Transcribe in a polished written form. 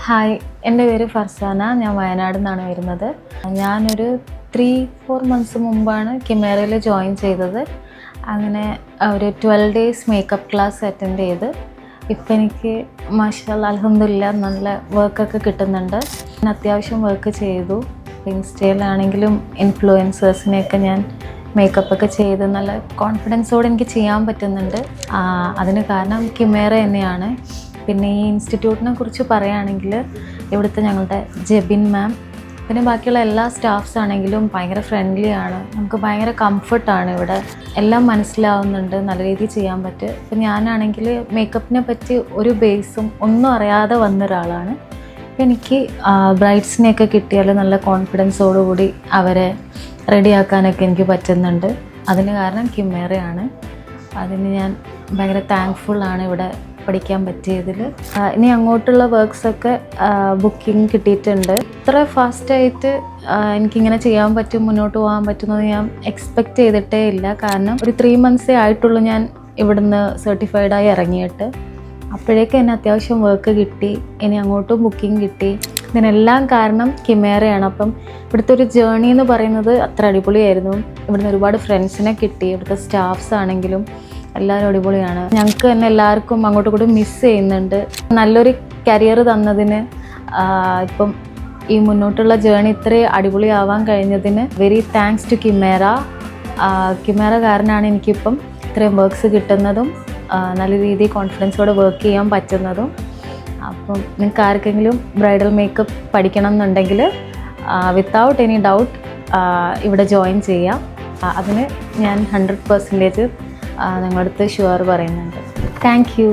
Hi, എൻ്റെ പേര് ഫർസാന. ഞാൻ വയനാട് നിന്നാണ് വരുന്നത്. ഞാനൊരു 3-4 മന്ത്സ് മുമ്പാണ് കിമേറയിൽ ജോയിൻ ചെയ്തത്. അങ്ങനെ ഒരു 12 ഡേയ്സ് മേക്കപ്പ് ക്ലാസ് അറ്റൻഡ് ചെയ്ത് ഇപ്പം എനിക്ക് മാഷാഅല്ലാഹ് അൽഹംദുലില്ലാ നല്ല വർക്കൊക്കെ കിട്ടുന്നുണ്ട്. ഞാൻ അത്യാവശ്യം വർക്ക് ചെയ്തു. ഇൻസ്റ്റയിലാണെങ്കിലും ഇൻഫ്ലുവൻസേഴ്സിനെയൊക്കെ ഞാൻ മേക്കപ്പൊക്കെ ചെയ്ത് നല്ല കോൺഫിഡൻസോടെ എനിക്ക് ചെയ്യാൻ പറ്റുന്നുണ്ട്. അതിന് കാരണം കിമേറ തന്നെയാണ്. പിന്നെ ഈ ഇൻസ്റ്റിറ്റ്യൂട്ടിനെ കുറിച്ച് പറയുകയാണെങ്കിൽ ഇവിടുത്തെ ഞങ്ങളുടെ ജെബിൻ മാം, പിന്നെ ബാക്കിയുള്ള എല്ലാ സ്റ്റാഫ്സ് ആണെങ്കിലും ഭയങ്കര ഫ്രണ്ട്ലി ആണ്. നമുക്ക് ഭയങ്കര കംഫർട്ടാണ് ഇവിടെ. എല്ലാം മനസ്സിലാവുന്നുണ്ട്, നല്ല രീതിയിൽ ചെയ്യാൻ പറ്റും. ഇപ്പം ഞാനാണെങ്കിൽ മേക്കപ്പിനെ പറ്റി ഒരു ബേസും ഒന്നും അറിയാതെ വന്നൊരാളാണ്. അപ്പം എനിക്ക് ബ്രൈഡ്സിനെയൊക്കെ കിട്ടിയാൽ നല്ല കോൺഫിഡൻസോടുകൂടി അവരെ റെഡിയാക്കാനൊക്കെ എനിക്ക് പറ്റുന്നുണ്ട്. അതിന് കാരണം കിമേറയാണ്. അതിന് ഞാൻ ഭയങ്കര താങ്ക്ഫുള്ളാണ് ഇവിടെ പഠിക്കാൻ പറ്റിയതിൽ. ഇനി അങ്ങോട്ടുള്ള വർക്ക്സൊക്കെ ബുക്കിംഗ് കിട്ടിയിട്ടുണ്ട്. ഇത്ര ഫാസ്റ്റായിട്ട് എനിക്കിങ്ങനെ ചെയ്യാൻ പറ്റും, മുന്നോട്ട് പോകാൻ പറ്റുമെന്ന് ഞാൻ എക്സ്പെക്റ്റ് ചെയ്തിട്ടേ ഇല്ല. കാരണം ഒരു 3 മന്ത്സേ ആയിട്ടുള്ളൂ ഞാൻ ഇവിടുന്ന് സർട്ടിഫൈഡായി ഇറങ്ങിയിട്ട്. അപ്പോഴേക്കും എന്നെ അത്യാവശ്യം വർക്ക് കിട്ടി. ഇനി അങ്ങോട്ടും ബുക്കിംഗ് കിട്ടി. ഇതിനെല്ലാം കാരണം കിമേറയാണ്. അപ്പം ഇവിടുത്തെ ഒരു ജേർണി എന്ന് പറയുന്നത് അത്ര അടിപൊളിയായിരുന്നു. ഇവിടുന്ന് ഒരുപാട് ഫ്രണ്ട്സിനെ കിട്ടി. ഇവിടുത്തെ സ്റ്റാഫ്സ് ആണെങ്കിലും എല്ലാവരും അടിപൊളിയാണ്. ഞങ്ങൾക്ക് തന്നെ എല്ലാവർക്കും അങ്ങോട്ടും ഇങ്ങോട്ടും മിസ് ചെയ്യുന്നുണ്ട്. നല്ലൊരു കരിയർ തന്നതിന്, ഇപ്പം ഈ മുന്നോട്ടുള്ള ജേർണി ഇത്രയും അടിപൊളിയാവാൻ കഴിഞ്ഞതിന് വെരി താങ്ക്സ് ടു കിമേറ. കിമേറ കാരണമാണ് എനിക്കിപ്പം ഇത്രയും വർക്ക്സ് കിട്ടുന്നതും നല്ല രീതിയിൽ കോൺഫിഡൻസോടെ വർക്ക് ചെയ്യാൻ പറ്റുന്നതും. അപ്പം നിങ്ങൾക്ക് ആർക്കെങ്കിലും ബ്രൈഡൽ മേക്കപ്പ് പഠിക്കണം എന്നുണ്ടെങ്കിൽ വിത്തൗട്ട് എനി ഡൗട്ട് ഇവിടെ ജോയിൻ ചെയ്യാം. അതിന് ഞാൻ 100% നിങ്ങളുടെ അടുത്ത് ഷുവർ പറയുന്നുണ്ട്. Thank you.